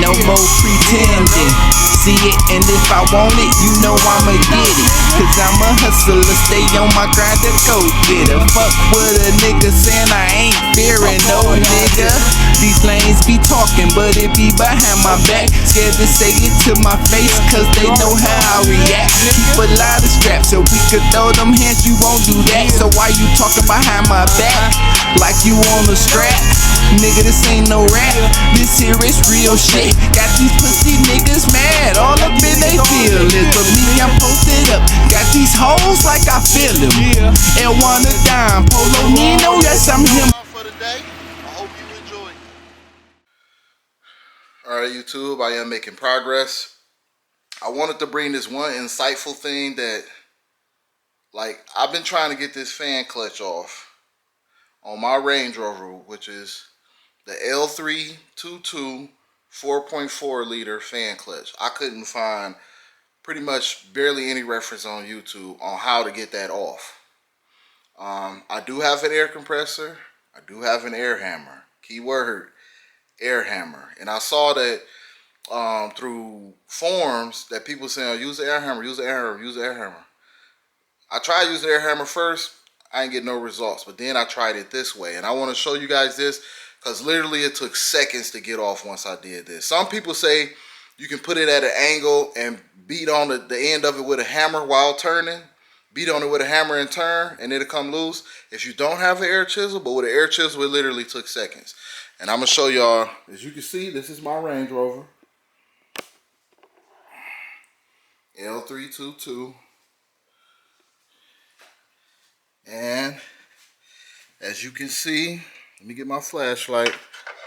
no more pretending. See it, and if I want it, you know I'ma get it. Cause I'm a hustler, stay on my grind to go get it. Fuck with a nigga saying I ain't fearing no nigga. These lanes be talking, but it be behind my back. Scared to say it to my face, cause they know how I react. Keep a lot of straps, so we could throw them hands, you won't do that. So why you talking behind my back, like you on a strap? Nigga, this ain't no rap, this here is real shit. Got these pussy niggas mad, all up in they feelings. But me, I'm posted up, got these hoes like I feel them. And wanna dime, Polo Nino, yes I'm him. For the day, I hope you enjoyed. Alright YouTube, I am making progress. I wanted to bring this one insightful thing that, like, I've been trying to get this fan clutch off on my Range Rover, which is the L322 4.4 liter fan clutch. I couldn't find pretty much barely any reference on YouTube on how to get that off. I do have an air compressor. I do have an air hammer. Keyword, air hammer. And I saw that through forums that people saying, use the air hammer, use the air hammer, use the air hammer. I tried using the air hammer first. I didn't get no results. But then I tried it this way. And I want to show you guys this because literally it took seconds to get off once I did this. Some people say you can put it at an angle and beat on the end of it with a hammer while turning. Beat on it with a hammer and turn, and it'll come loose. If you don't have an air chisel, but with an air chisel, it literally took seconds. And I'm going to show y'all. As you can see, this is my Range Rover. L322. And as you can see, let me get my flashlight.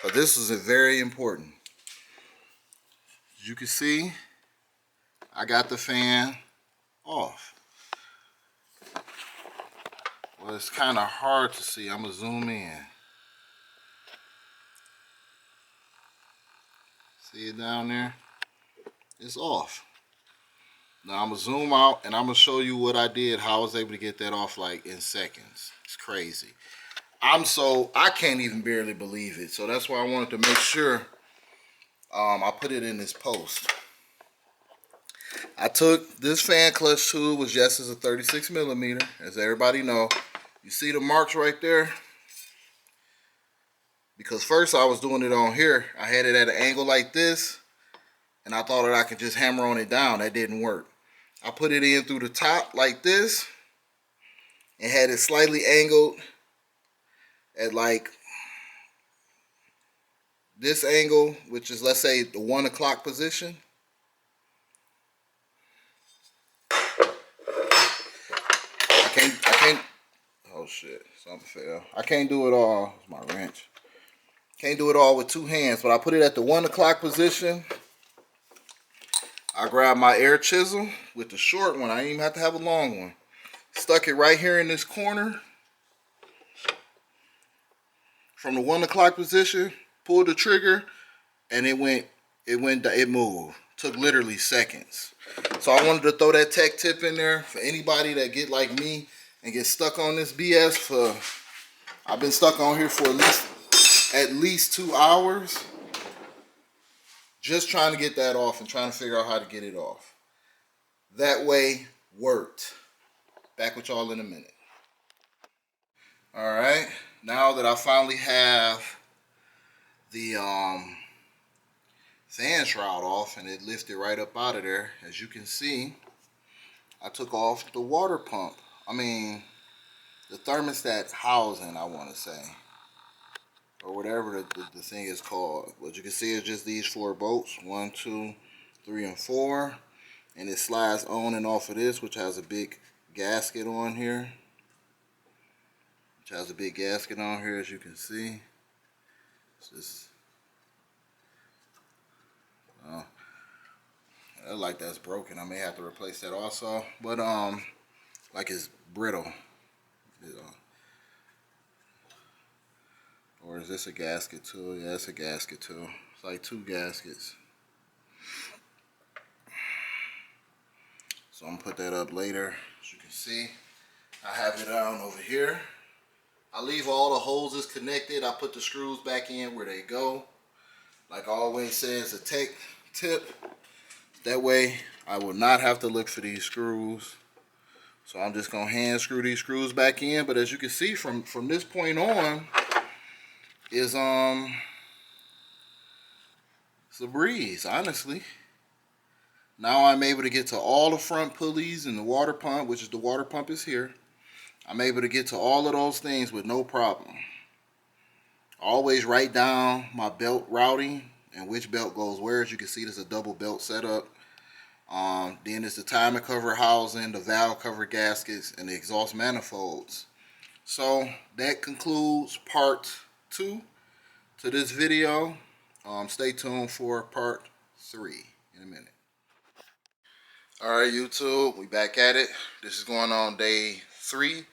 But this is very important. As you can see, I got the fan off. Well, it's kind of hard to see. I'm going to zoom in. See it down there? It's off. Now I'm going to zoom out and I'm going to show you what I did, how I was able to get that off like in seconds. It's crazy. I can't even barely believe it. So that's why I wanted to make sure I put it in this post. I took this fan clutch tool, was just as a 36 millimeter, as everybody know. You see the marks right there? Because first I was doing it on here. I had it at an angle like this, and I thought that I could just hammer on it down. That didn't work. I put it in through the top like this, and had it slightly angled at like this angle, which is, let's say, the 1 o'clock position. I can't, oh shit, something fell. I can't do it all, it's my wrench. Can't do it all with two hands, but I put it at the 1 o'clock position. I grabbed my air chisel with the short one. I didn't even have to have a long one. Stuck it right here in this corner. From the 1 o'clock position, pulled the trigger, and it moved. Took literally seconds. So I wanted to throw that tech tip in there for anybody that get like me and get stuck on this BS I've been stuck on here for at least 2 hours. Just trying to get that off and trying to figure out how to get it off. That way worked. Back with y'all in a minute. Alright, now that I finally have the fan shroud off and it lifted right up out of there, as you can see, I took off the water pump. I mean, the thermostat housing, I want to say, or whatever the thing is called. What you can see is just these 4 bolts, 1, 2, 3, and 4, and it slides on and off of this, which has a big gasket on here. As you can see. It's just, like that's broken. I may have to replace that also, but like it's brittle, you know. Or is this a gasket too? Yeah, it's a gasket too. It's like 2 gaskets. So I'm gonna put that up later. As you can see, I have it on over here. I leave all the hoses connected. I put the screws back in where they go. Like I always say, it's a tech tip. That way I will not have to look for these screws. So I'm just gonna hand screw these screws back in. But as you can see from this point on is it's a breeze, honestly. Now I'm able to get to all the front pulleys and the water pump, which is the water pump is here. I'm able to get to all of those things with no problem. Always write down my belt routing and which belt goes where. As you can see, there's a double belt setup. Then there's the timing cover housing, the valve cover gaskets, and the exhaust manifolds. So that concludes part 2 to this video. Stay tuned for part 3 in a minute. Alright YouTube, we back at it. This is going on day 3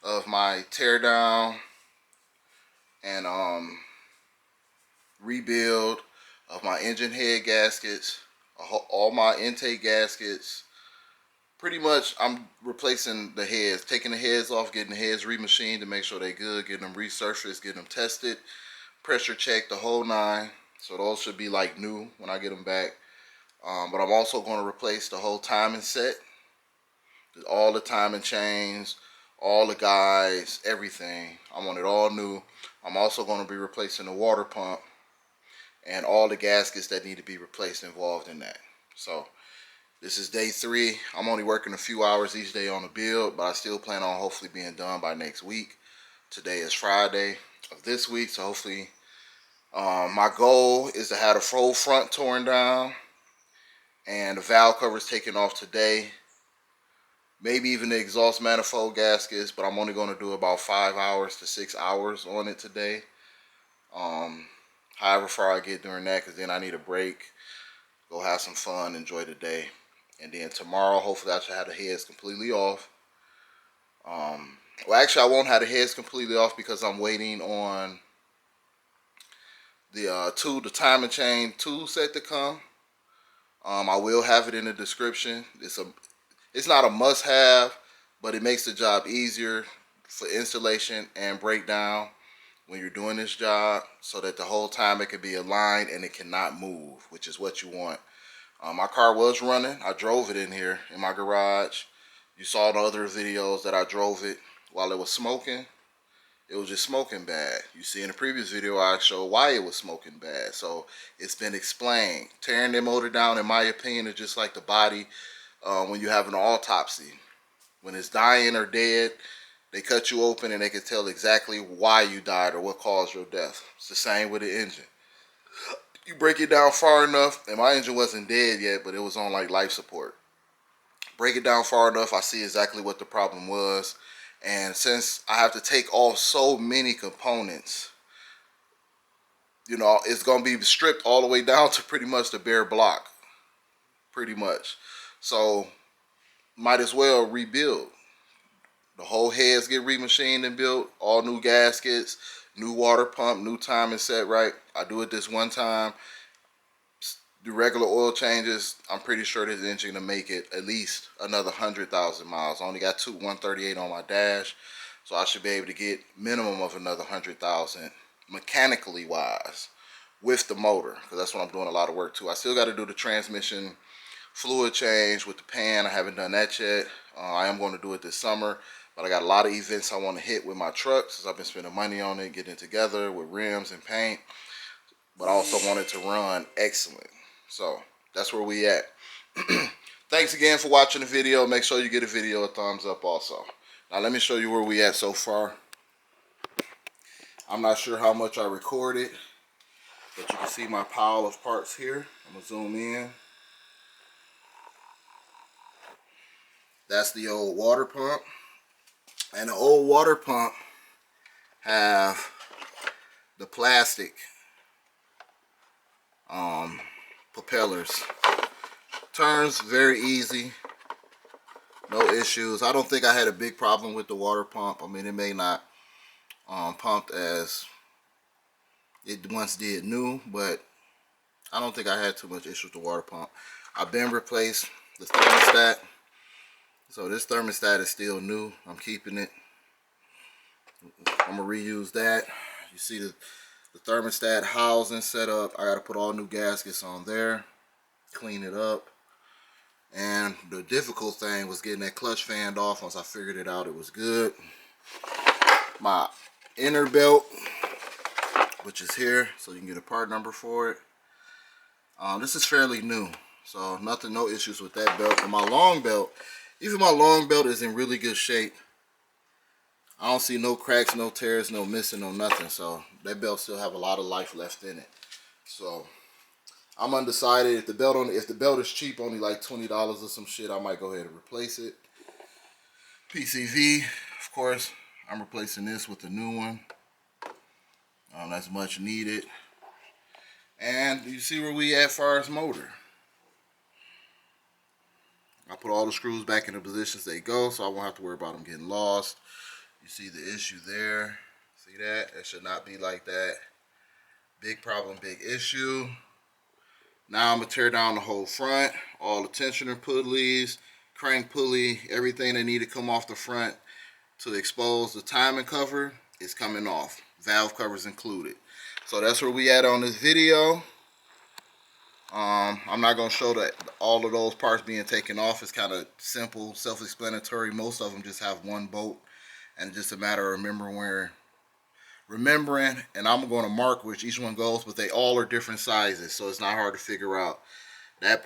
of my teardown and rebuild of my engine head gaskets, all my intake gaskets. Pretty much I'm replacing the heads, taking the heads off, getting the heads remachined to make sure they're good, getting them resurfaced, getting them tested, pressure checked, the whole 9. So those should be like new when I get them back. But I'm also going to replace the whole timing set, all the timing chains, all the guides, everything. I want it all new. I'm also going to be replacing the water pump and all the gaskets that need to be replaced involved in that. So this is day 3. I'm only working a few hours each day on the build, but I still plan on hopefully being done by next week. Today is Friday of this week, so hopefully my goal is to have the whole front torn down and the valve covers taken off today. Maybe even the exhaust manifold gaskets, but I'm only going to do about 5 hours to 6 hours on it today. However far I get during that, because then I need a break, go have some fun, enjoy the day. And then tomorrow, hopefully I should have the heads completely off. Well, actually, I won't have the heads completely off because I'm waiting on the timing chain tool set to come. I will have it in the description. It's not a must-have, but it makes the job easier for installation and breakdown when you're doing this job, so that the whole time it can be aligned and it cannot move, which is what you want. My car was running. I drove it in here in my garage. You saw the other videos that I drove it while it was smoking. It was just smoking bad. You see in the previous video I showed why it was smoking bad. So it's been explained. Tearing the motor down, in my opinion, is just like the body when you have an autopsy. When it's dying or dead, they cut you open and they can tell exactly why you died or what caused your death. It's the same with the engine. You break it down far enough, and my engine wasn't dead yet, but it was on like life support. Break it down far enough, I see exactly what the problem was. And since I have to take off so many components, you know, it's going to be stripped all the way down to pretty much the bare block. Pretty much. So, might as well rebuild. The whole heads get remachined and built. All new gaskets, new water pump, new timing set right. I do it this one time. Do regular oil changes. I'm pretty sure this engine to make it at least another 100,000 miles. I only got 138 on my dash, so I should be able to get minimum of another 100,000 mechanically wise with the motor, because that's what I'm doing a lot of work too. I still got to do the transmission fluid change with the pan. I haven't done that yet. I am going to do it this summer, but I got a lot of events I want to hit with my truck since I've been spending money on it, getting it together with rims and paint. But I also want it to run excellent. So that's where we at. Thanks again for watching the video. Make sure you give the video a thumbs up also. Now let me show you where we at so far. I'm not sure how much I recorded, but you can see my pile of parts here. I'm gonna zoom in. That's the old water pump. And the old water pump have the plastic propellers. Turns very easy, no issues. I don't think I had a big problem with the water pump. I mean, it may not pumped as it once did new, but I don't think I had too much issue with the water pump. I've been replaced the thermostat, so this thermostat is still new. I'm keeping it. I'm gonna reuse that. You see the The thermostat housing set up. I got to put all new gaskets on there, clean it up. And the difficult thing was getting that clutch fanned off. Once I figured it out, it was good. My inner belt, which is here, so you can get a part number for it. This is fairly new, so no issues with that belt. And my long belt, even my long belt is in really good shape. I don't see no cracks, no tears, no missing, no nothing. So that belt still have a lot of life left in it. So I'm undecided. If the belt is cheap, only like $20 or some shit, I might go ahead and replace it. PCV, of course, I'm replacing this with a new one. That's much needed. And you see where we at as far as motor. I put all the screws back in the positions they go, so I won't have to worry about them getting lost. You see the issue there. See that? It should not be like that. Big problem, big issue. Now I'm going to tear down the whole front. All the tensioner pulleys, crank pulley, everything that need to come off the front to expose the timing cover is coming off. Valve covers included. So that's where we at on this video. I'm not going to show that all of those parts being taken off. It's kind of simple, self-explanatory. Most of them just have one bolt, and it's just a matter of remembering, and I'm going to mark which each one goes, but they all are different sizes, so it's not hard to figure out. That